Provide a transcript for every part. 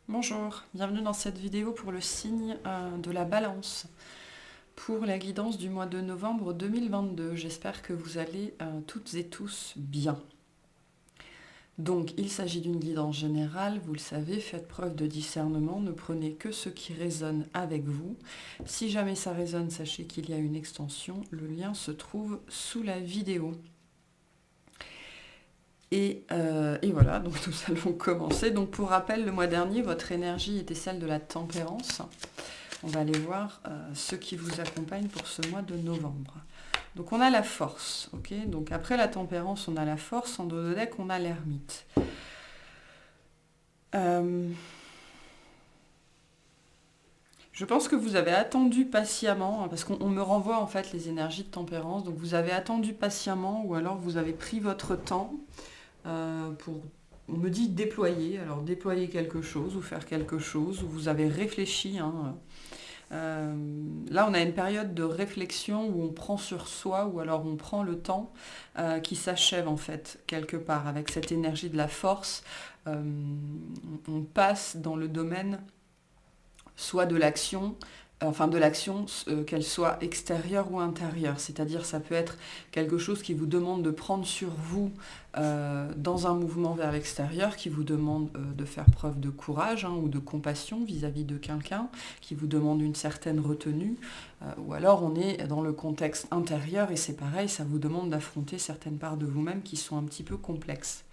Bonjour, bienvenue dans cette vidéo pour le signe de la Balance, pour la guidance du mois de novembre 2022. J'espère que vous allez toutes et tous bien. Donc il s'agit d'une guidance générale, vous le savez, faites preuve de discernement, ne prenez que ce qui résonne avec vous. Si jamais ça résonne, sachez qu'il y a une extension, le lien se trouve sous la vidéo. Et voilà, donc nous allons commencer. Donc pour rappel, le mois dernier, votre énergie était celle de la tempérance. On va aller voir ce qui vous accompagne pour ce mois de novembre. Donc on a la force, ok. Donc après la tempérance, on a la force. En dos de deck, on a l'ermite. Je pense que vous avez attendu patiemment, parce qu'on me renvoie en fait les énergies de tempérance. Donc vous avez attendu patiemment, ou alors vous avez pris votre temps pour... On me dit déployer, alors déployer quelque chose ou faire quelque chose, ou vous avez réfléchi, hein. Là, on a une période de réflexion où on prend sur soi, ou alors on prend le temps qui s'achève en fait, quelque part, avec cette énergie de la force. On passe dans le domaine soit de l'action, qu'elle soit extérieure ou intérieure. C'est-à-dire, ça peut être quelque chose qui vous demande de prendre sur vous dans un mouvement vers l'extérieur, qui vous demande de faire preuve de courage, hein, ou de compassion vis-à-vis de quelqu'un, qui vous demande une certaine retenue. Ou alors, on est dans le contexte intérieur et c'est pareil, ça vous demande d'affronter certaines parts de vous-même qui sont un petit peu complexes.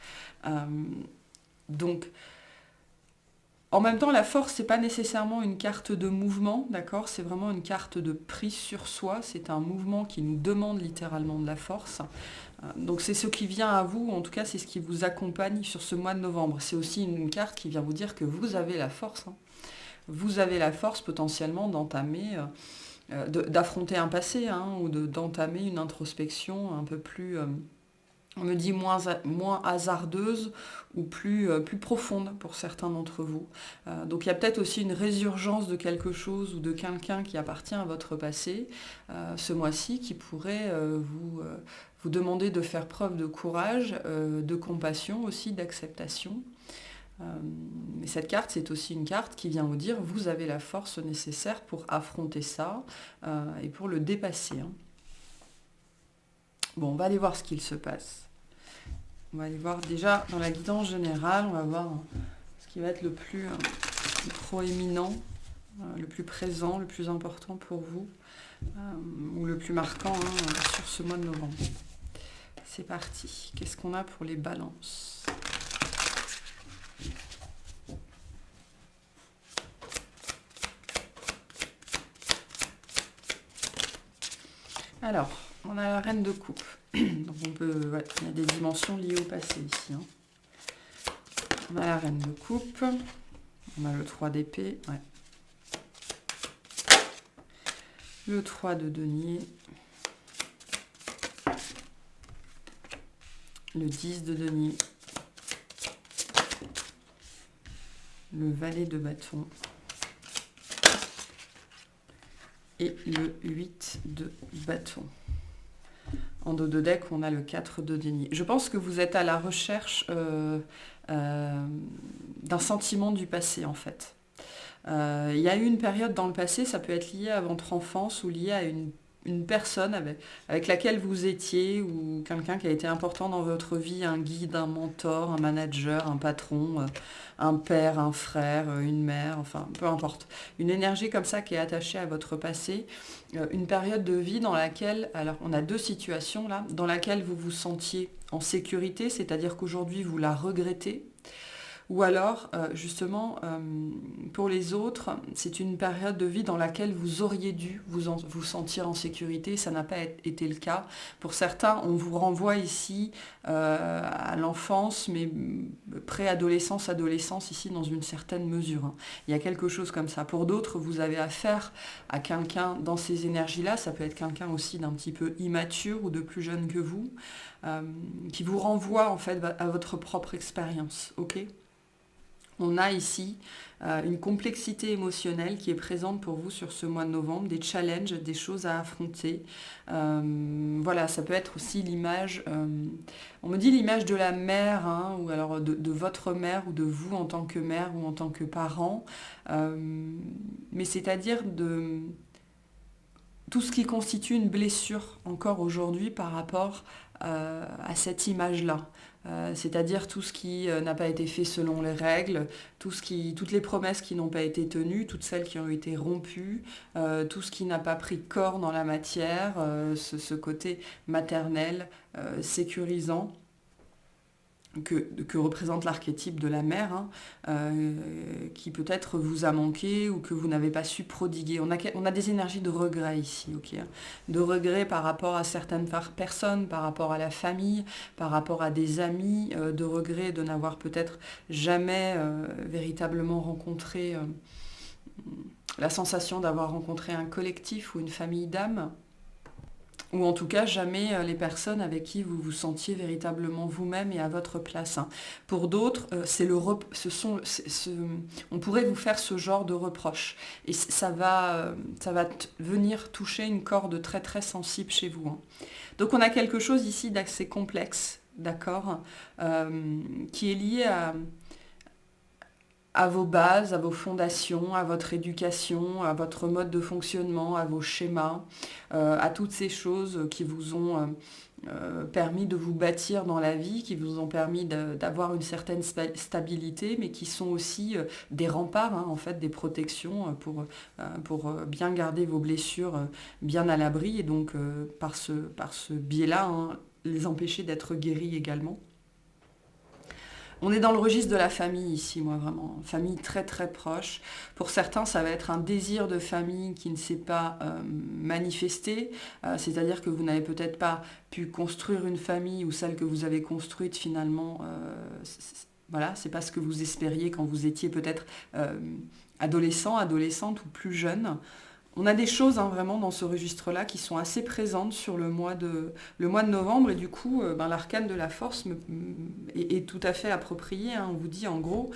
Donc, en même temps, la force, c'est pas nécessairement une carte de mouvement, d'accord? C'est vraiment une carte de prise sur soi. C'est un mouvement qui nous demande littéralement de la force. Donc c'est ce qui vient à vous, en tout cas c'est ce qui vous accompagne sur ce mois de novembre. C'est aussi une carte qui vient vous dire que vous avez la force, hein. Vous avez la force potentiellement d'entamer, d'affronter un passé, hein, ou d'entamer une introspection un peu plus... on me dit moins hasardeuse ou plus profonde pour certains d'entre vous. Donc il y a peut-être aussi une résurgence de quelque chose ou de quelqu'un qui appartient à votre passé ce mois-ci qui pourrait vous demander de faire preuve de courage, de compassion aussi, d'acceptation. Mais cette carte, c'est aussi une carte qui vient vous dire vous avez la force nécessaire pour affronter ça et pour le dépasser, hein. Bon, on va aller voir ce qu'il se passe. On va aller voir déjà dans la guidance générale, on va voir ce qui va être le plus proéminent, le plus présent, le plus important pour vous, ou le plus marquant, hein, sur ce mois de novembre. C'est parti. Qu'est-ce qu'on a pour les balances ? Alors, on a la reine de coupe. Donc on peut, ouais, il y a des dimensions liées au passé ici, hein. On a la reine de coupe, on a le 3 d'épée, ouais. Le 3 de denier, le 10 de denier, le valet de bâton et le 8 de bâton. En dos de deck, on a le 4 de denier. Je pense que vous êtes à la recherche d'un sentiment du passé, en fait. Il y a eu une période dans le passé, ça peut être lié à votre enfance ou lié à une personne avec laquelle vous étiez, ou quelqu'un qui a été important dans votre vie, un guide, un mentor, un manager, un patron, un père, un frère, une mère, enfin peu importe. Une énergie comme ça qui est attachée à votre passé, une période de vie dans laquelle, alors on a deux situations là, dans laquelle vous vous sentiez en sécurité, c'est-à-dire qu'aujourd'hui vous la regrettez. Ou alors, justement, pour les autres, c'est une période de vie dans laquelle vous auriez dû vous sentir en sécurité. Ça n'a pas été le cas. Pour certains, on vous renvoie ici à l'enfance, mais préadolescence, adolescence, ici dans une certaine mesure, hein. Il y a quelque chose comme ça. Pour d'autres, vous avez affaire à quelqu'un dans ces énergies-là. Ça peut être quelqu'un aussi d'un petit peu immature ou de plus jeune que vous, qui vous renvoie en fait à votre propre expérience. Ok ? On a ici une complexité émotionnelle qui est présente pour vous sur ce mois de novembre, des challenges, des choses à affronter. Voilà, ça peut être aussi l'image, on me dit l'image de la mère, hein, ou alors de votre mère, ou de vous en tant que mère ou en tant que parent. Mais c'est-à-dire de tout ce qui constitue une blessure encore aujourd'hui par rapport à cette image-là. C'est-à-dire tout ce qui n'a pas été fait selon les règles, toutes les promesses qui n'ont pas été tenues, toutes celles qui ont été rompues, tout ce qui n'a pas pris corps dans la matière, ce côté maternel, sécurisant. Que représente l'archétype de la mère, hein, qui peut-être vous a manqué ou que vous n'avez pas su prodiguer. On a des énergies de regret ici, ok, hein, de regret par rapport à certaines personnes, par rapport à la famille, par rapport à des amis, de regret de n'avoir peut-être jamais véritablement rencontré la sensation d'avoir rencontré un collectif ou une famille d'âmes. Ou en tout cas, jamais les personnes avec qui vous vous sentiez véritablement vous-même et à votre place, hein. Pour d'autres, on pourrait vous faire ce genre de reproche. Et ça va venir toucher une corde très très sensible chez vous, hein. Donc on a quelque chose ici d'assez complexe, d'accord, qui est lié à vos bases, à vos fondations, à votre éducation, à votre mode de fonctionnement, à vos schémas, à toutes ces choses qui vous ont permis de vous bâtir dans la vie, qui vous ont permis d'avoir une certaine stabilité, mais qui sont aussi des remparts, hein, en fait, des protections pour bien garder vos blessures bien à l'abri, et donc par ce biais-là, hein, les empêcher d'être guéris également. On est dans le registre de la famille ici, moi, vraiment. Famille très très proche. Pour certains, ça va être un désir de famille qui ne s'est pas manifesté. C'est-à-dire que vous n'avez peut-être pas pu construire une famille ou celle que vous avez construite finalement. Voilà, c'est pas ce que vous espériez quand vous étiez peut-être adolescent, adolescente ou plus jeune. On a des choses, hein, vraiment dans ce registre-là qui sont assez présentes sur le mois de novembre, et du coup l'arcane de la force est tout à fait approprié, hein. On vous dit en gros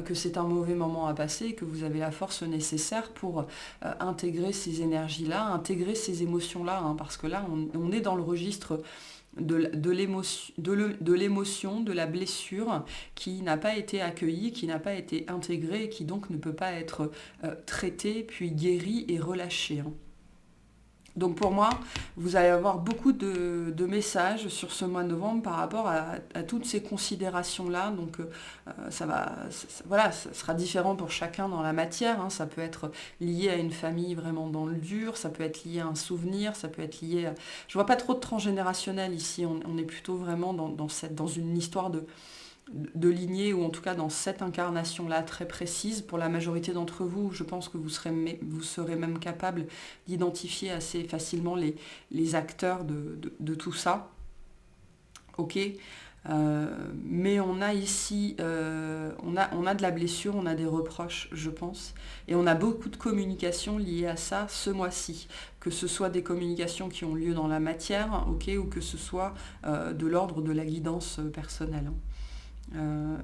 que c'est un mauvais moment à passer et que vous avez la force nécessaire pour intégrer ces énergies-là, intégrer ces émotions-là, hein, parce que là on est dans le registre de l'émotion, de la blessure qui n'a pas été accueillie, qui n'a pas été intégrée et qui donc ne peut pas être traitée, puis guérie et relâchée, hein. Donc pour moi, vous allez avoir beaucoup de messages sur ce mois de novembre par rapport à toutes ces considérations-là. Donc voilà, ça sera différent pour chacun dans la matière, hein. Ça peut être lié à une famille vraiment dans le dur, ça peut être lié à un souvenir, ça peut être lié à... Je vois pas trop de transgénérationnel ici, on est plutôt vraiment dans une histoire de lignée, ou en tout cas dans cette incarnation-là très précise. Pour la majorité d'entre vous, je pense que vous serez même capable d'identifier assez facilement les acteurs de tout ça. Ok. Mais on a ici, on a de la blessure, on a des reproches, je pense, et on a beaucoup de communications liées à ça ce mois-ci, que ce soit des communications qui ont lieu dans la matière, ok, ou que ce soit de l'ordre de la guidance personnelle, hein.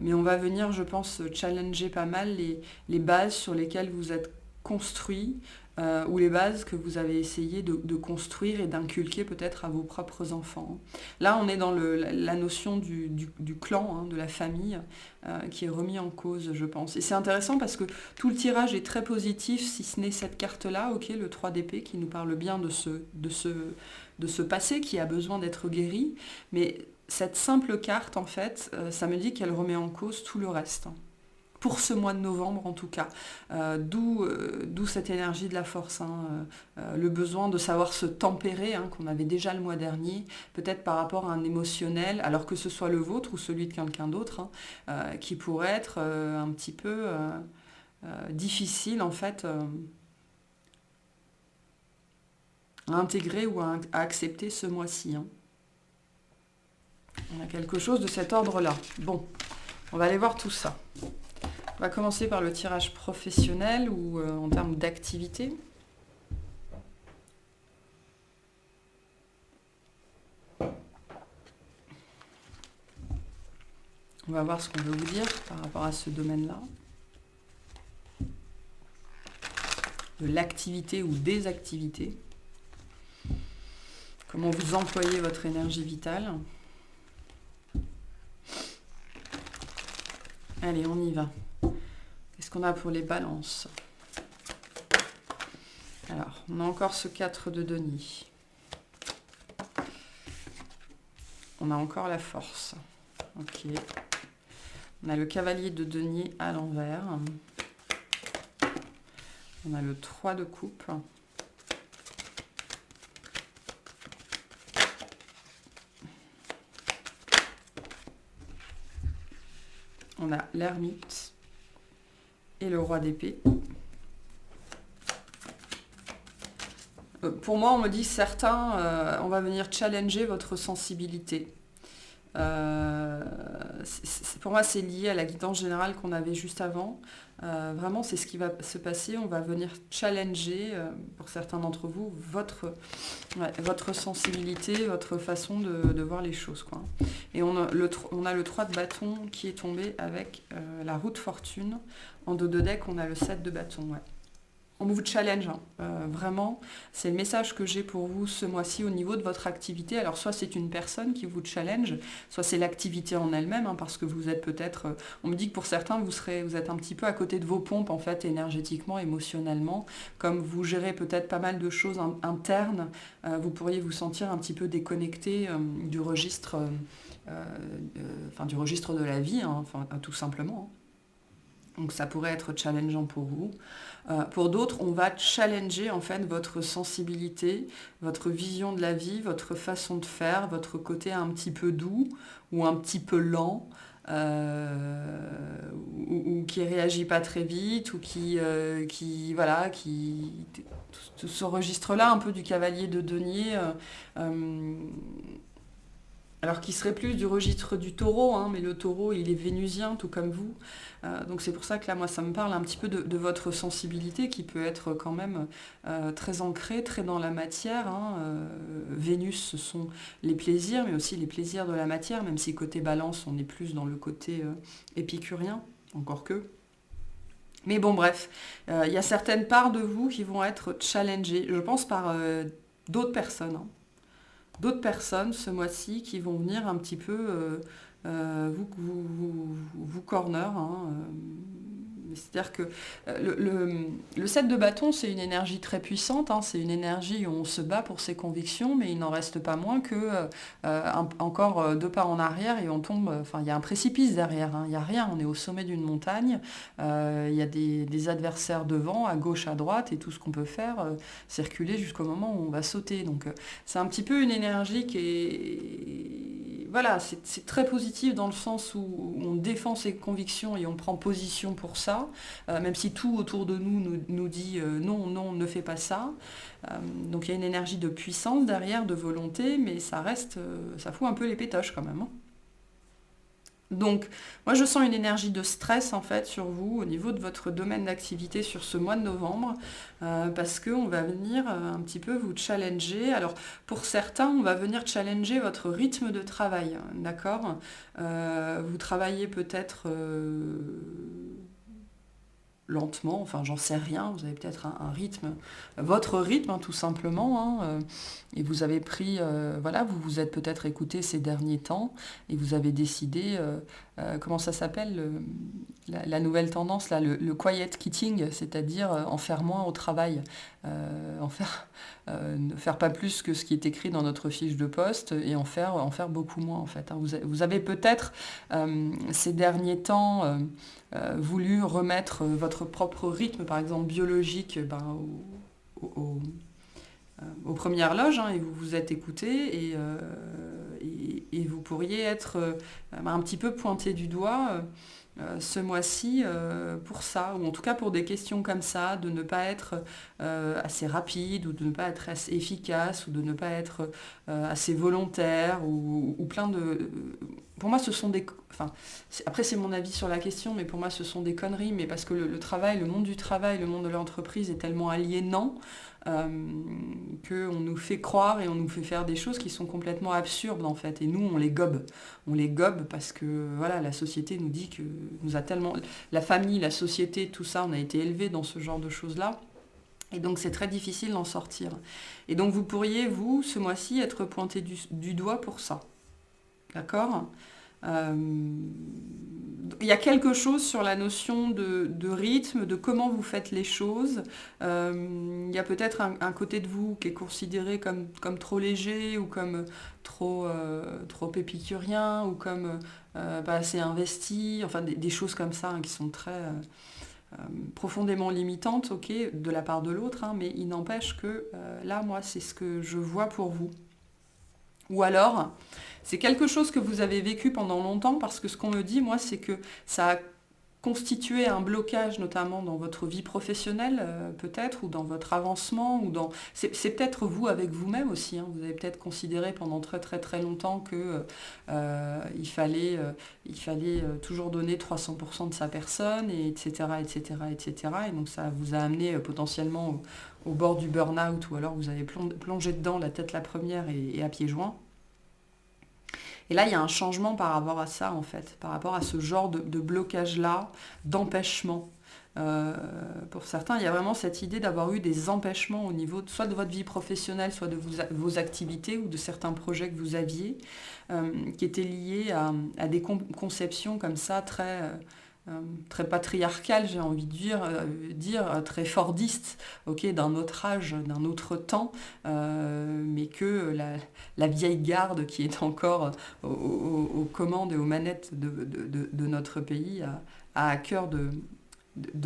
Mais on va venir, je pense, challenger pas mal les bases sur lesquelles vous êtes construit, ou les bases que vous avez essayé de construire et d'inculquer peut-être à vos propres enfants. Là, on est dans la notion du clan, hein, de la famille, qui est remis en cause, je pense. Et c'est intéressant parce que tout le tirage est très positif, si ce n'est cette carte-là, ok, le 3 d'épée, qui nous parle bien de ce passé qui a besoin d'être guéri. Mais cette simple carte, en fait, ça me dit qu'elle remet en cause tout le reste. Pour ce mois de novembre, en tout cas. D'où cette énergie de la force, hein, le besoin de savoir se tempérer, hein, qu'on avait déjà le mois dernier, peut-être par rapport à un émotionnel, alors que ce soit le vôtre ou celui de quelqu'un d'autre, hein, qui pourrait être un petit peu difficile, en fait, à intégrer ou à accepter ce mois-ci, hein. On a quelque chose de cet ordre-là. Bon, on va aller voir tout ça. On va commencer par le tirage professionnel ou en termes d'activité. On va voir ce qu'on veut vous dire par rapport à ce domaine-là. De l'activité ou des activités. Comment vous employez votre énergie vitale. Allez, on y va. Qu'est-ce qu'on a pour les balances? Alors, on a encore ce 4 de denier. On a encore la force. Ok. On a le cavalier de denier à l'envers. On a le 3 de coupe. On a l'ermite et le roi d'épée. Pour moi, on me dit certains, on va venir challenger votre sensibilité. Pour moi, c'est lié à la guidance générale qu'on avait juste avant. Vraiment, c'est ce qui va se passer. On va venir challenger, pour certains d'entre vous, votre sensibilité, votre façon de voir les choses, quoi. Et on a le 3 de bâton qui est tombé avec la roue de fortune. En dos de deck, on a le 7 de bâton. Ouais. On vous challenge, hein. Vraiment, c'est le message que j'ai pour vous ce mois-ci au niveau de votre activité. Alors soit c'est une personne qui vous challenge, soit c'est l'activité en elle-même, hein, parce que vous êtes peut-être, on me dit que pour certains vous êtes un petit peu à côté de vos pompes en fait, énergétiquement, émotionnellement, comme vous gérez peut-être pas mal de choses internes, vous pourriez vous sentir un petit peu déconnecté du registre, du registre de la vie, hein, tout simplement. Donc ça pourrait être challengeant pour vous. Pour d'autres, on va challenger en fait votre sensibilité, votre vision de la vie, votre façon de faire, votre côté un petit peu doux ou un petit peu lent, ou qui réagit pas très vite, ou tout ce registre-là un peu du cavalier de denier. Alors qu'il serait plus du registre du taureau, hein, mais le taureau, il est vénusien, tout comme vous. Donc c'est pour ça que là, moi, ça me parle un petit peu de votre sensibilité, qui peut être quand même très ancrée, très dans la matière, hein. Vénus, ce sont les plaisirs, mais aussi les plaisirs de la matière, même si côté balance, on est plus dans le côté épicurien, encore que. Mais bon, bref, il y a certaines parts de vous qui vont être challengées, je pense par d'autres personnes, hein. D'autres personnes ce mois-ci qui vont venir un petit peu vous corner, hein. C'est-à-dire que le 7 de bâton, c'est une énergie très puissante, hein. C'est une énergie où on se bat pour ses convictions, mais il n'en reste pas moins que encore 2 pas en arrière et on tombe, il y a un précipice derrière, hein. Il n'y a rien, on est au sommet d'une montagne, il y a des adversaires devant, à gauche, à droite, et tout ce qu'on peut faire, circuler jusqu'au moment où on va sauter. Donc c'est un petit peu une énergie qui est... Voilà, c'est très positif dans le sens où on défend ses convictions et on prend position pour ça, même si tout autour de nous dit non, non, ne fais pas ça. Donc il y a une énergie de puissance derrière, de volonté, mais ça reste, ça fout un peu les pétoches quand même, hein. Donc, moi je sens une énergie de stress en fait sur vous au niveau de votre domaine d'activité sur ce mois de novembre, parce qu'on va venir un petit peu vous challenger. Alors, pour certains, on va venir challenger votre rythme de travail, hein, d'accord. Vous travaillez peut-être lentement, enfin j'en sais rien, vous avez peut-être un rythme, votre rythme, hein, tout simplement, hein, et vous avez pris, vous vous êtes peut-être écouté ces derniers temps, et vous avez décidé, comment ça s'appelle, la nouvelle tendance, là, le quiet quitting, c'est-à-dire en faire moins au travail, ne faire pas plus que ce qui est écrit dans notre fiche de poste, et en faire beaucoup moins en fait, hein. Vous avez peut-être ces derniers temps voulu remettre votre propre rythme, par exemple biologique, aux premières loges, hein, et vous vous êtes écouté, et vous pourriez être un petit peu pointé du doigt ce mois-ci pour ça, ou en tout cas pour des questions comme ça, de ne pas être assez rapide, ou de ne pas être assez efficace, ou de ne pas être assez volontaire, ou plein de... pour moi, ce sont des... Enfin, après, c'est mon avis sur la question, mais pour moi, ce sont des conneries. Mais parce que le travail, le monde du travail, le monde de l'entreprise est tellement aliénant euh, qu'on nous fait croire et on nous fait faire des choses qui sont complètement absurdes, en fait. Et nous, on les gobe. On les gobe parce que, voilà, la société nous dit que... nous a tellement... La famille, la société, tout ça, on a été élevés dans ce genre de choses-là. Et donc, c'est très difficile d'en sortir. Et donc, vous pourriez, vous, ce mois-ci, être pointé du doigt pour ça. D'accord? Euh, il y a quelque chose sur la notion de rythme, de comment vous faites les choses. Il y a peut-être un côté de vous qui est considéré comme trop léger ou comme trop épicurien ou comme pas assez investi. Enfin, des choses comme ça hein, qui sont très profondément limitantes, ok, de la part de l'autre. Hein, mais il n'empêche que là, moi, c'est ce que je vois pour vous. Ou alors, c'est quelque chose que vous avez vécu pendant longtemps parce que ce qu'on me dit, moi, c'est que ça a constitué un blocage, notamment dans votre vie professionnelle, peut-être, ou dans votre avancement, ou dans... C'est peut-être vous avec vous-même aussi. Hein. Vous avez peut-être considéré pendant très très très longtemps que il fallait toujours donner 300% de sa personne, et etc., etc., etc. Et donc ça vous a amené potentiellement au bord du burn-out, ou alors vous avez plongé dedans la tête la première et à pieds joints. Et là, il y a un changement par rapport à ça, en fait, par rapport à ce genre de blocage-là, d'empêchement. Pour certains, il y a vraiment cette idée d'avoir eu des empêchements au niveau soit de votre vie professionnelle, soit de vos activités ou de certains projets que vous aviez, qui étaient liés à des conceptions comme ça très patriarcales, j'ai envie de dire très fordistes, ok, d'un autre âge, d'un autre temps, mais que la vieille garde qui est encore aux commandes et aux manettes de notre pays a à cœur de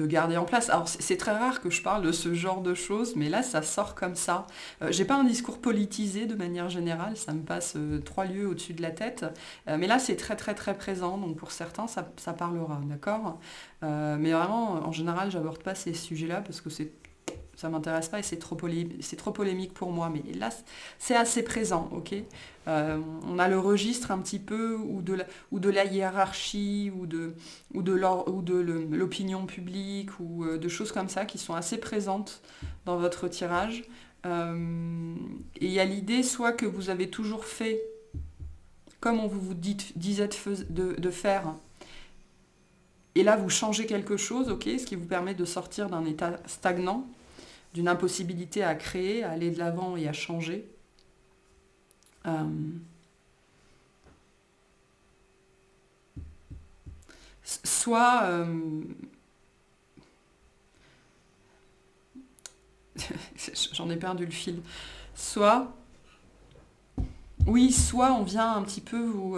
garder en place. Alors c'est très rare que je parle de ce genre de choses, mais là ça sort comme ça. J'ai pas un discours politisé de manière générale, ça me passe 3 lieues au-dessus de la tête, mais là c'est très très très présent, donc pour certains ça parlera, d'accord. Mais vraiment, en général, j'aborde pas ces sujets-là parce que ça m'intéresse pas et c'est trop polémique pour moi. Mais là, c'est assez présent, ok. On a le registre un petit peu ou de la hiérarchie ou de l'opinion publique ou de choses comme ça qui sont assez présentes dans votre tirage. Et il y a l'idée soit que vous avez toujours fait comme on vous disait de faire, et là vous changez quelque chose, ok, ce qui vous permet de sortir d'un état stagnant, d'une impossibilité à créer, à aller de l'avant et à changer. Soit... j'en ai perdu le fil. Soit... Oui, soit on vient un petit peu vous...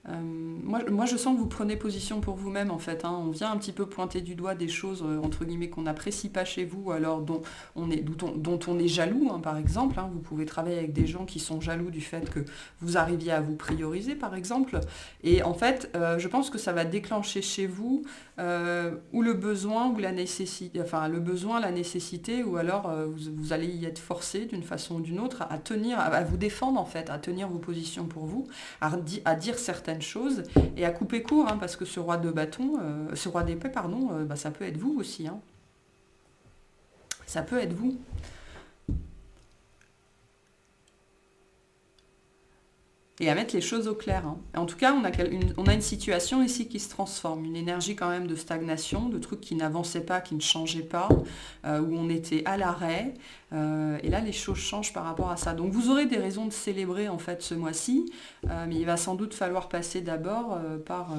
moi, je sens que vous prenez position pour vous-même, en fait. Hein. On vient un petit peu pointer du doigt des choses, entre guillemets, qu'on n'apprécie pas chez vous, alors dont on est jaloux, hein, par exemple. Hein. Vous pouvez travailler avec des gens qui sont jaloux du fait que vous arriviez à vous prioriser, par exemple. Et en fait, je pense que ça va déclencher chez vous ou le besoin, ou la nécessité, enfin, le besoin, la nécessité, ou alors vous allez y être forcé, d'une façon ou d'une autre, à tenir, à vous défendre, en fait, à tenir vos positions pour vous, à dire certaines choses et à couper court, hein, parce que ce roi de bâton, ce roi d'épée, pardon, bah, ça peut être vous aussi. Hein. Ça peut être vous. Et à mettre les choses au clair. Hein. En tout cas, on a une situation ici qui se transforme, une énergie quand même de stagnation, de trucs qui n'avançaient pas, qui ne changeaient pas, où on était à l'arrêt. Et là, les choses changent par rapport à ça. Donc vous aurez des raisons de célébrer en fait ce mois-ci, mais il va sans doute falloir passer d'abord par...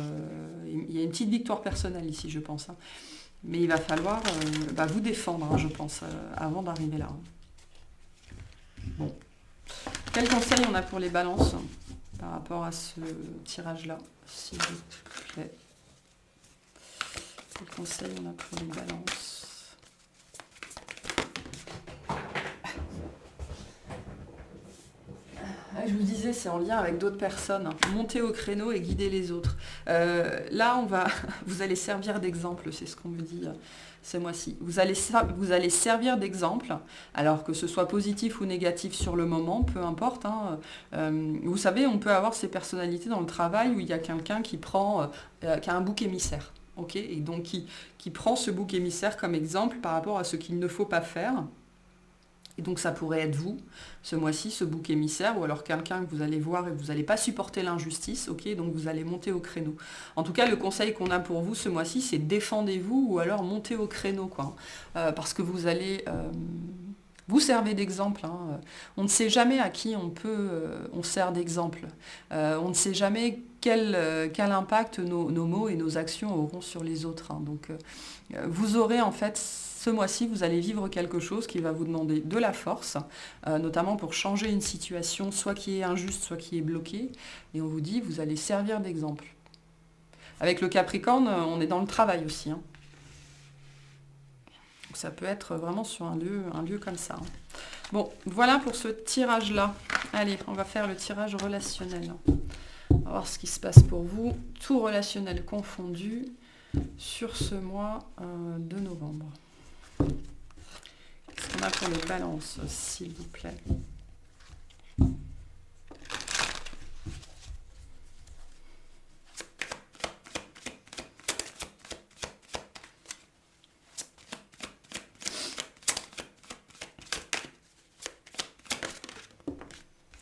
il y a une petite victoire personnelle ici, je pense. Hein. Mais il va falloir vous défendre, hein, je pense, avant d'arriver là. Bon. Quel conseil on a pour les balances par rapport à ce tirage-là, s'il vous plaît? Quel conseil on a pour les balances? Je vous disais, c'est en lien avec d'autres personnes. Monter au créneau et guider les autres. Là, vous allez servir d'exemple, c'est ce qu'on me dit ce mois-ci. Vous allez servir d'exemple, alors que ce soit positif ou négatif sur le moment, peu importe. Hein. Vous savez, on peut avoir ces personnalités dans le travail où il y a quelqu'un qui a un bouc émissaire. Et donc qui prend ce bouc émissaire comme exemple par rapport à ce qu'il ne faut pas faire. Et donc ça pourrait être vous, ce mois-ci, ce bouc émissaire, ou alors quelqu'un que vous allez voir et vous n'allez pas supporter l'injustice, donc vous allez monter au créneau. En tout cas, le conseil qu'on a pour vous ce mois-ci, c'est défendez-vous ou alors montez au créneau, parce que vous allez... vous servez d'exemple. Hein. On ne sait jamais à qui on sert d'exemple. On ne sait jamais quel impact nos mots et nos actions auront sur les autres. Hein. Donc vous aurez en fait... Ce mois-ci, vous allez vivre quelque chose qui va vous demander de la force, notamment pour changer une situation, soit qui est injuste, soit qui est bloquée. Et on vous dit, vous allez servir d'exemple. Avec le Capricorne, on est dans le travail aussi. Hein. Donc ça peut être vraiment sur un lieu comme ça. Hein. Bon, voilà pour ce tirage-là. Allez, on va faire le tirage relationnel. On va voir ce qui se passe pour vous. Tout relationnel confondu sur ce mois de novembre. Qu'est-ce qu'on a pour les balances, s'il vous plaît?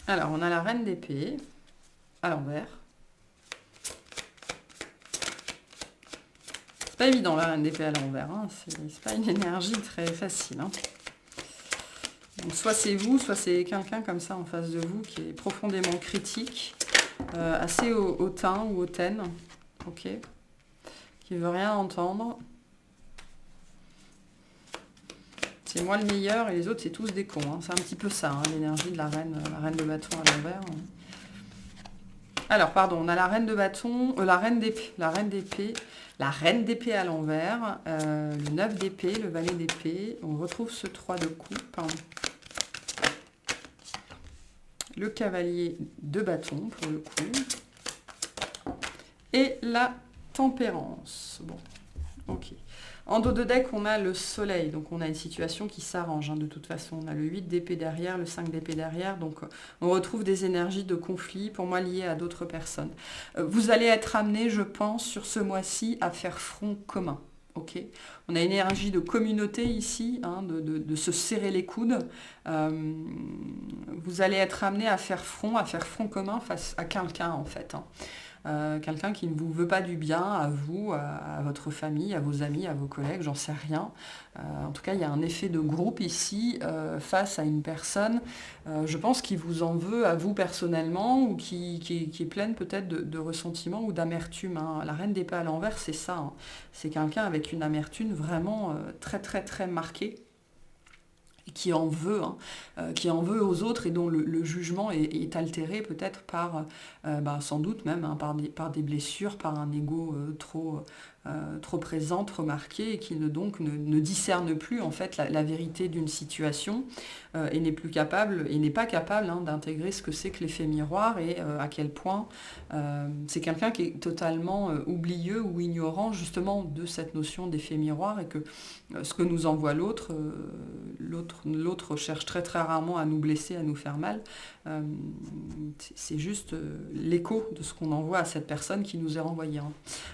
Alors, on a la reine d'épée à l'envers. C'est pas évident la reine d'épée à l'envers, hein. C'est pas une énergie très facile. Hein. Donc, soit c'est vous, soit c'est quelqu'un comme ça en face de vous qui est profondément critique, assez hautain ou hautaine, qui veut rien entendre. C'est moi le meilleur et les autres c'est tous des cons. Hein. C'est un petit peu ça, hein, l'énergie de la reine de bâton à l'envers. Alors, pardon, on a la reine de bâton, la reine d'épée à l'envers, le 9 d'épée, le valet d'épée. On retrouve ce 3 de coupe. Le cavalier de bâton, pour le coup. Et la tempérance. Bon, ok. En dos de deck, on a le soleil, donc on a une situation qui s'arrange, hein, de toute façon. On a le 8 d'épée derrière, le 5 d'épée derrière, donc on retrouve des énergies de conflit, pour moi liées à d'autres personnes. Vous allez être amené, je pense, sur ce mois-ci, à faire front commun. On a une énergie de communauté ici, hein, de se serrer les coudes. Vous allez être amené à faire front commun face à quelqu'un, en fait. Hein. Quelqu'un qui ne vous veut pas du bien, à vous, à votre famille, à vos amis, à vos collègues, j'en sais rien. En tout cas, il y a un effet de groupe ici face à une personne, je pense, qui vous en veut à vous personnellement ou qui est pleine peut-être de ressentiment ou d'amertume. Hein. La reine d'épée à l'envers, c'est ça. Hein. C'est quelqu'un avec une amertume vraiment très très très marquée. Qui en veut, aux autres et dont le jugement est altéré peut-être par, sans doute même, hein, par des blessures, par un ego trop présent, trop marqué, et qui ne discerne plus en fait la vérité d'une situation et n'est pas capable, hein, d'intégrer ce que c'est que l'effet miroir et à quel point c'est quelqu'un qui est totalement oublieux ou ignorant justement de cette notion d'effet miroir et que ce que nous envoie l'autre cherche très très rarement à nous blesser, à nous faire mal. C'est juste l'écho de ce qu'on envoie à cette personne qui nous est renvoyée. Hein.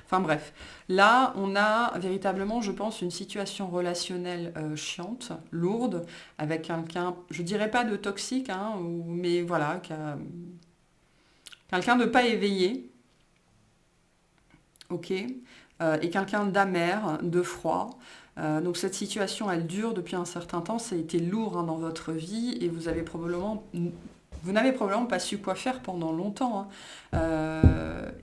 Enfin bref, là on a véritablement, je pense, une situation relationnelle chiante, lourde, avec quelqu'un, je dirais pas de toxique, hein, mais voilà, quelqu'un de pas éveillé, et quelqu'un d'amer, de froid. Donc cette situation, elle dure depuis un certain temps, ça a été lourd, hein, dans votre vie et vous n'avez probablement pas su quoi faire pendant longtemps. Hein.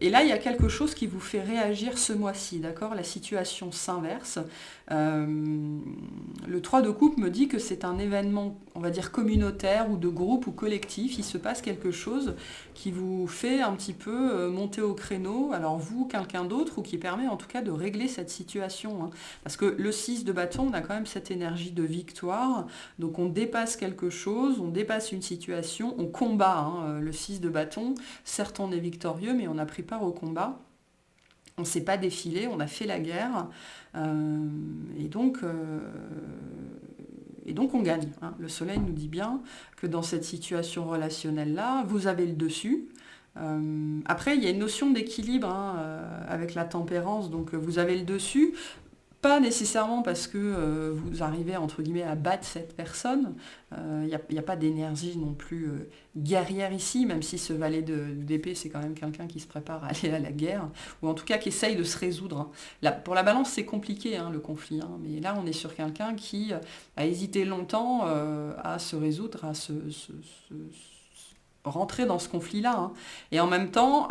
Et là, il y a quelque chose qui vous fait réagir ce mois-ci, d'accord? La situation s'inverse. Le 3 de coupe me dit que c'est un événement, on va dire, communautaire ou de groupe ou collectif. Il se passe quelque chose qui vous fait un petit peu monter au créneau, alors vous, quelqu'un d'autre, ou qui permet en tout cas de régler cette situation. Hein. Parce que le 6 de bâton, on a quand même cette énergie de victoire. Donc on dépasse quelque chose, on dépasse une situation, on combat, hein, le 6 de bâton. Certes, on est victorieux, mais on a pris part au combat. On ne s'est pas défilé, on a fait la guerre. Et donc, on gagne. Hein. Le soleil nous dit bien que dans cette situation relationnelle-là, vous avez le dessus. Après, il y a une notion d'équilibre hein, avec la tempérance, donc vous avez le dessus. Pas nécessairement parce que vous arrivez entre guillemets à battre cette personne. Il n'y a pas d'énergie non plus guerrière ici, même si ce valet d'épée c'est quand même quelqu'un qui se prépare à aller à la guerre, ou en tout cas qui essaye de se résoudre. Hein. Là, pour la balance c'est compliqué hein, le conflit, hein, mais là on est sur quelqu'un qui a hésité longtemps à se résoudre, à rentrer dans ce conflit-là. Hein. Et en même temps,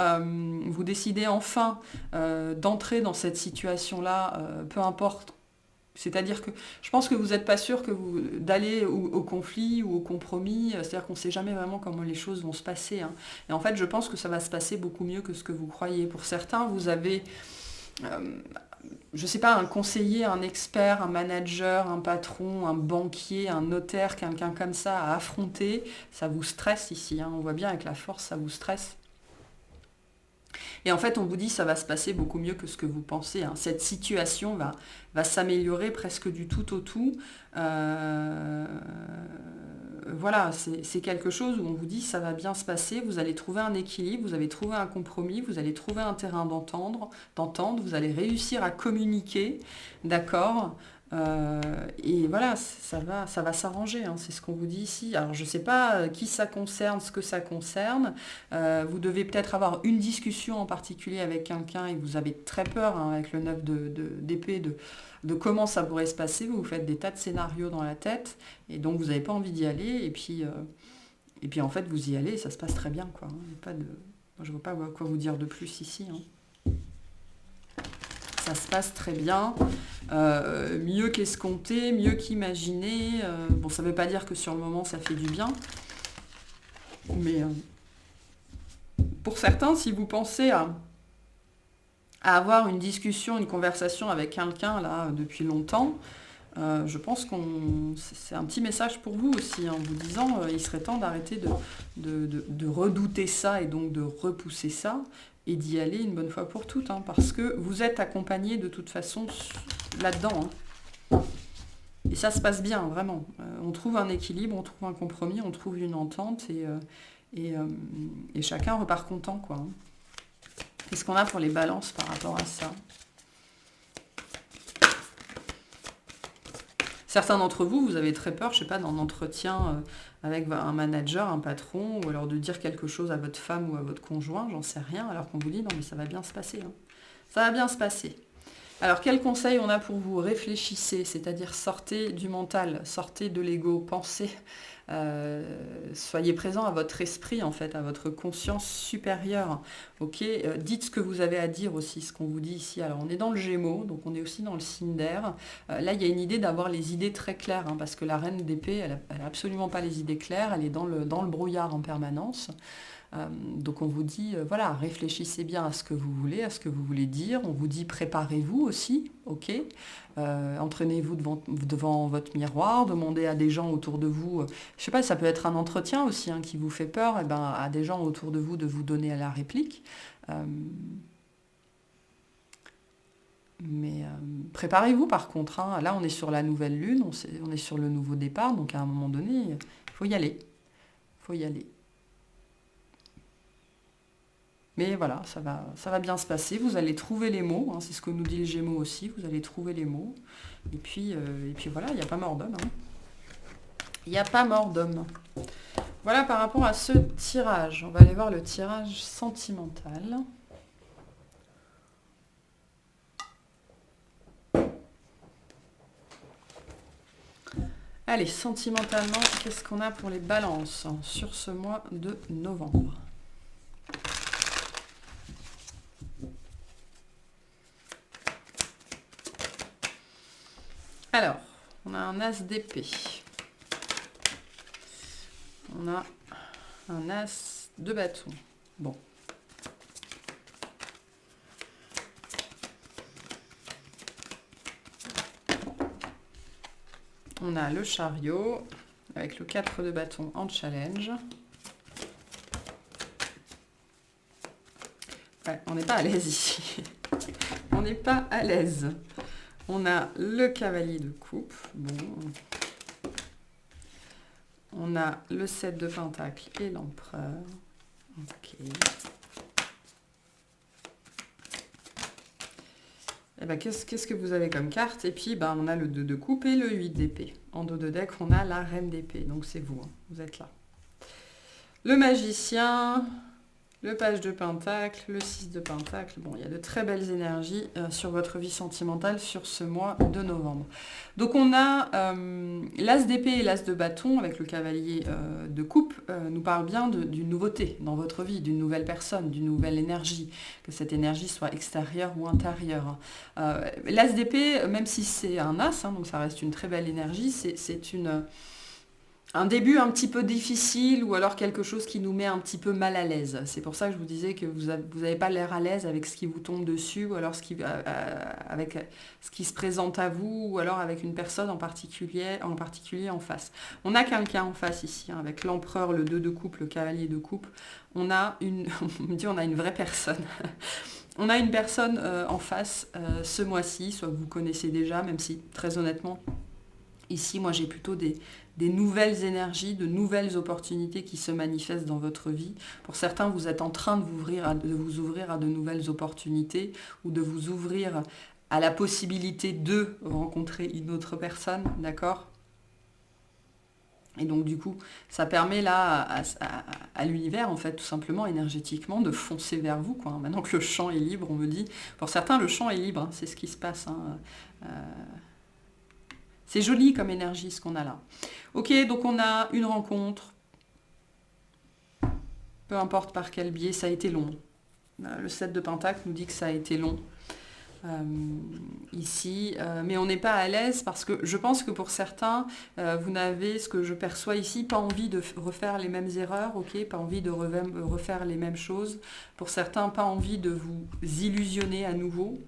vous décidez enfin d'entrer dans cette situation-là, peu importe. C'est-à-dire que je pense que vous n'êtes pas sûr d'aller au conflit ou au compromis, c'est-à-dire qu'on ne sait jamais vraiment comment les choses vont se passer. Hein. Et en fait, je pense que ça va se passer beaucoup mieux que ce que vous croyez. Pour certains, vous avez je ne sais pas, un conseiller, un expert, un manager, un patron, un banquier, un notaire, quelqu'un comme ça à affronter, ça vous stresse ici. Hein. On voit bien avec la force, ça vous stresse. Et en fait, on vous dit ça va se passer beaucoup mieux que ce que vous pensez. Hein. Cette situation va s'améliorer presque du tout au tout. Voilà, c'est quelque chose où on vous dit ça va bien se passer, vous allez trouver un équilibre, vous allez trouver un compromis, vous allez trouver un terrain d'entente, vous allez réussir à communiquer, d'accord. Et voilà, ça va s'arranger, hein, c'est ce qu'on vous dit ici. Alors je ne sais pas qui ça concerne, ce que ça concerne. Vous devez peut-être avoir une discussion en particulier avec quelqu'un et vous avez très peur hein, avec le 9 d'épée de comment ça pourrait se passer. Vous faites des tas de scénarios dans la tête et donc vous n'avez pas envie d'y aller. Et puis en fait vous y allez et ça se passe très bien. Quoi, hein. Moi, je ne vois pas quoi vous dire de plus ici. Hein. Ça se passe très bien, mieux qu'escompté, mieux qu'imaginé. Bon, ça ne veut pas dire que sur le moment ça fait du bien, mais pour certains, si vous pensez à avoir une discussion, une conversation avec quelqu'un là depuis longtemps, je pense c'est un petit message pour vous aussi, en vous disant il serait temps d'arrêter de redouter ça et donc de repousser ça et d'y aller une bonne fois pour toutes, hein, parce que vous êtes accompagné de toute façon là-dedans. Hein. Et ça se passe bien, vraiment. On trouve un équilibre, on trouve un compromis, on trouve une entente et chacun repart content. Quoi, hein. Qu'est-ce qu'on a pour les balances par rapport à ça ? Certains d'entre vous, vous avez très peur, je ne sais pas, d'un entretien avec un manager, un patron, ou alors de dire quelque chose à votre femme ou à votre conjoint, j'en sais rien, alors qu'on vous dit non mais ça va bien se passer. Hein. Ça va bien se passer. Alors quel conseil on a pour vous ? Réfléchissez, c'est-à-dire sortez du mental, sortez de l'ego, pensez, soyez présent à votre esprit en fait, à votre conscience supérieure. Ok, dites ce que vous avez à dire aussi, ce qu'on vous dit ici. Alors on est dans le Gémeaux, donc on est aussi dans le signe d'air. Là il y a une idée d'avoir les idées très claires, hein, parce que la reine d'épée, elle n'a absolument pas les idées claires, elle est dans le brouillard en permanence. Donc on vous dit, voilà, réfléchissez bien à ce que vous voulez, à ce que vous voulez dire. On vous dit, préparez-vous aussi, ok. Entraînez-vous devant votre miroir, demandez à des gens autour de vous, je sais pas, ça peut être un entretien aussi hein, qui vous fait peur, et ben, à des gens autour de vous donner à la réplique. Mais préparez-vous par contre, hein. Là on est sur la nouvelle lune, on est sur le nouveau départ, donc à un moment donné, il faut y aller. Il faut y aller. Mais voilà, ça va bien se passer. Vous allez trouver les mots, hein, c'est ce que nous dit le Gémeaux aussi. Vous allez trouver les mots. Et puis voilà, il n'y a pas mort d'homme. Hein. Il n'y a pas mort d'homme. Voilà par rapport à ce tirage. On va aller voir le tirage sentimental. Allez, sentimentalement, qu'est-ce qu'on a pour les balances sur ce mois de novembre ? Alors, on a un as d'épée. On a un as de bâton. Bon. On a le chariot avec le 4 de bâton en challenge. Ouais, on n'est pas à l'aise ici. On n'est pas à l'aise. On a le cavalier de coupe. Bon. On a le 7 de pentacle et l'empereur. Ok. Et ben, qu'est-ce que vous avez comme carte? Et puis, ben, on a le 2 de coupe et le 8 d'épée. En dos de deck, on a la reine d'épée. Donc, c'est vous, hein, vous êtes là. Le magicien, le page de pentacle, le 6 de pentacle. Bon, il y a de très belles énergies sur votre vie sentimentale sur ce mois de novembre. Donc on a l'as d'épée et l'as de bâton avec le cavalier de coupe nous parle bien d'une nouveauté dans votre vie, d'une nouvelle personne, d'une nouvelle énergie, que cette énergie soit extérieure ou intérieure. L'as d'épée, même si c'est un as, hein, donc ça reste une très belle énergie, c'est un début un petit peu difficile ou alors quelque chose qui nous met un petit peu mal à l'aise. C'est pour ça que je vous disais que vous n'avez pas l'air à l'aise avec ce qui vous tombe dessus ou alors avec ce qui se présente à vous ou alors avec une personne en particulier en face. On a quelqu'un en face ici, hein, avec l'empereur, le 2 de coupe, le cavalier de coupe. On a une vraie personne. On a une personne en face ce mois-ci, soit que vous connaissez déjà, même si très honnêtement, ici, moi j'ai plutôt des nouvelles énergies, de nouvelles opportunités qui se manifestent dans votre vie. Pour certains, vous êtes en train de vous ouvrir à de nouvelles opportunités ou de vous ouvrir à la possibilité de rencontrer une autre personne, d'accord? Et donc du coup, ça permet là à l'univers, en fait, tout simplement, énergétiquement, de foncer vers vous, quoi. Maintenant que le champ est libre, on me dit, pour certains, le champ est libre, hein, c'est ce qui se passe, hein. C'est joli comme énergie ce qu'on a là. Ok, donc on a une rencontre. Peu importe par quel biais, ça a été long. Le 7 de pentacle nous dit que ça a été long ici. Mais on n'est pas à l'aise parce que je pense que pour certains, vous n'avez, ce que je perçois ici, pas envie de refaire les mêmes erreurs, ok, pas envie de refaire les mêmes choses. Pour certains, pas envie de vous illusionner à nouveau.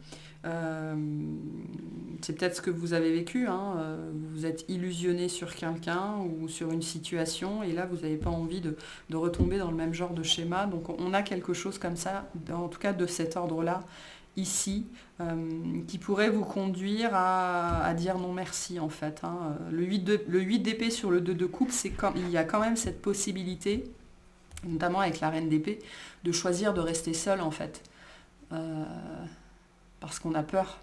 C'est peut-être ce que vous avez vécu, hein. Vous êtes illusionné sur quelqu'un ou sur une situation et là vous n'avez pas envie de retomber dans le même genre de schéma. Donc on a quelque chose comme ça, en tout cas de cet ordre-là, ici, qui pourrait vous conduire à dire non merci en fait, hein. Le 8 d'épée sur le 2 de coupe, il y a quand même cette possibilité, notamment avec la reine d'épée, de choisir de rester seul en fait. Parce qu'on a peur,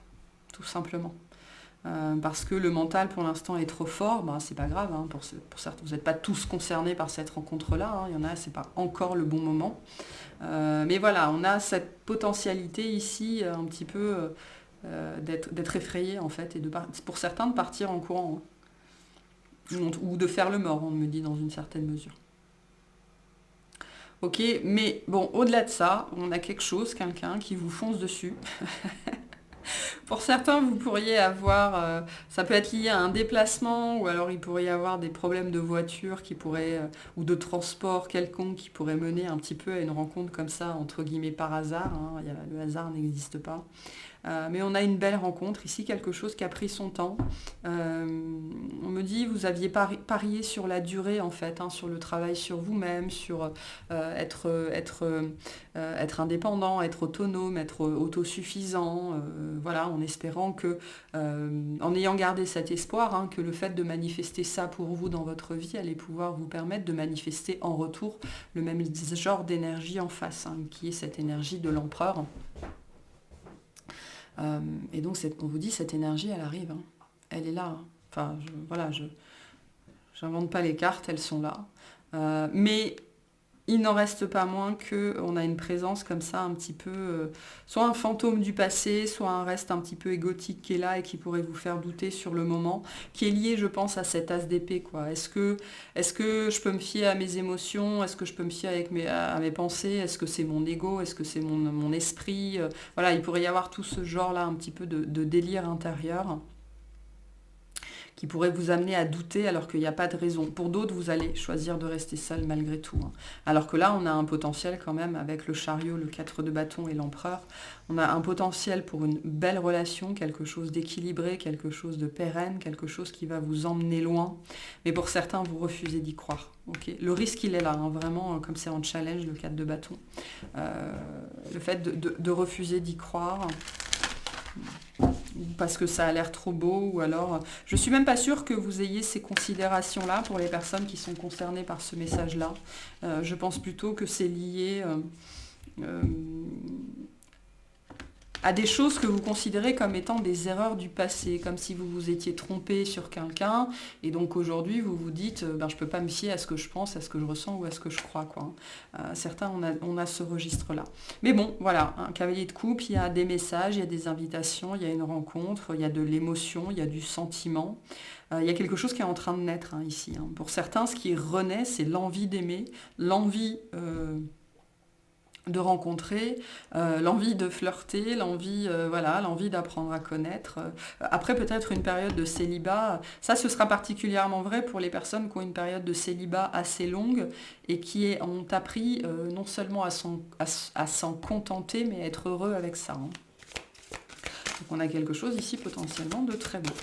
tout simplement. Parce que le mental pour l'instant est trop fort, ben, c'est pas grave, hein, pour certains, vous n'êtes pas tous concernés par cette rencontre-là, hein, il y en a, c'est pas encore le bon moment. Mais voilà, on a cette potentialité ici, un petit peu, d'être effrayé en fait, et pour certains de partir en courant, hein, ou de faire le mort, on me dit dans une certaine mesure. Ok, mais bon, au-delà de ça, on a quelqu'un qui vous fonce dessus. Pour certains, vous pourriez avoir, ça peut être lié à un déplacement, ou alors il pourrait y avoir des problèmes de voiture ou de transport quelconque qui pourraient mener un petit peu à une rencontre comme ça, entre guillemets par hasard, hein. Le hasard n'existe pas. Mais on a une belle rencontre ici, quelque chose qui a pris son temps. On me dit, vous aviez parié sur la durée en fait, hein, sur le travail sur vous-même, sur être indépendant, être autonome, être autosuffisant, voilà, en espérant que, en ayant gardé cet espoir, hein, que le fait de manifester ça pour vous dans votre vie allait pouvoir vous permettre de manifester en retour le même genre d'énergie en face, hein, qui est cette énergie de l'empereur. Et donc, on vous dit, cette énergie, elle arrive, hein. Elle est là, hein. Enfin, je n'invente pas les cartes, elles sont là. Mais il n'en reste pas moins qu'on a une présence comme ça, un petit peu, soit un fantôme du passé, soit un reste un petit peu égotique qui est là et qui pourrait vous faire douter sur le moment, qui est lié, je pense, à cet as d'épée, quoi. Est-ce que je peux me fier à mes émotions? Est-ce que je peux me fier à mes pensées? Est-ce que c'est mon ego? Est-ce que c'est mon esprit? Voilà, il pourrait y avoir tout ce genre-là, un petit peu de délire intérieur, qui pourrait vous amener à douter alors qu'il n'y a pas de raison. Pour d'autres, vous allez choisir de rester seul malgré tout, hein. Alors que là, on a un potentiel quand même avec le chariot, le 4 de bâton et l'empereur. On a un potentiel pour une belle relation, quelque chose d'équilibré, quelque chose de pérenne, quelque chose qui va vous emmener loin. Mais pour certains, vous refusez d'y croire. Okay, le risque, il est là, hein, vraiment, comme c'est en challenge, le 4 de bâton. Le fait de refuser d'y croire, parce que ça a l'air trop beau, ou alors... Je suis même pas sûre que vous ayez ces considérations-là pour les personnes qui sont concernées par ce message-là. Je pense plutôt que c'est lié... à des choses que vous considérez comme étant des erreurs du passé, comme si vous vous étiez trompé sur quelqu'un, et donc aujourd'hui vous vous dites, je ne peux pas me fier à ce que je pense, à ce que je ressens ou à ce que je crois, quoi. Certains, on a ce registre-là. Mais bon, voilà, un cavalier de coupe, il y a des messages, il y a des invitations, il y a une rencontre, il y a de l'émotion, il y a du sentiment. Il y a quelque chose qui est en train de naître, hein, ici, hein. Pour certains, ce qui renaît, c'est l'envie d'aimer, l'envie... de rencontrer, l'envie de flirter, l'envie d'apprendre à connaître. Après, peut-être une période de célibat. Ça, ce sera particulièrement vrai pour les personnes qui ont une période de célibat assez longue et qui ont appris non seulement à s'en contenter, mais à être heureux avec ça, hein. Donc on a quelque chose ici potentiellement de très beau.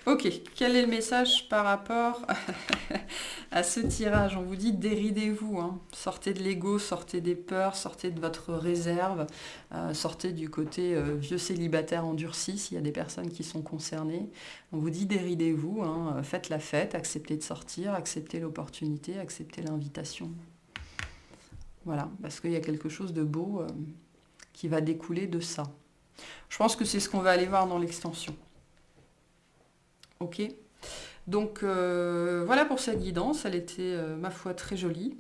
Ok, quel est le message par rapport à ce tirage? On vous dit déridez-vous, hein. Sortez de l'ego, sortez des peurs, sortez de votre réserve, sortez du côté vieux célibataire endurci s'il y a des personnes qui sont concernées. On vous dit déridez-vous, hein. Faites la fête, acceptez de sortir, acceptez l'opportunité, acceptez l'invitation. Voilà, parce qu'il y a quelque chose de beau qui va découler de ça. Je pense que c'est ce qu'on va aller voir dans l'extension. Ok, donc voilà pour cette guidance, elle était ma foi très jolie.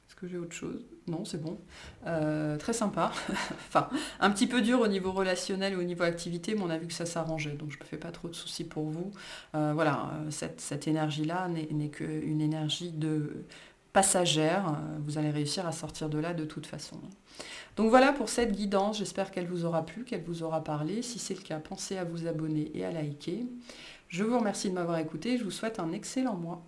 Est-ce que j'ai autre chose? Non, c'est bon. Très sympa. Enfin, un petit peu dur au niveau relationnel et au niveau activité, mais on a vu que ça s'arrangeait, donc je ne me fais pas trop de soucis pour vous. Voilà, cette énergie-là n'est qu'une énergie de passagère. Vous allez réussir à sortir de là de toute façon. Donc voilà pour cette guidance, j'espère qu'elle vous aura plu, qu'elle vous aura parlé. Si c'est le cas, pensez à vous abonner et à liker. Je vous remercie de m'avoir écouté, je vous souhaite un excellent mois.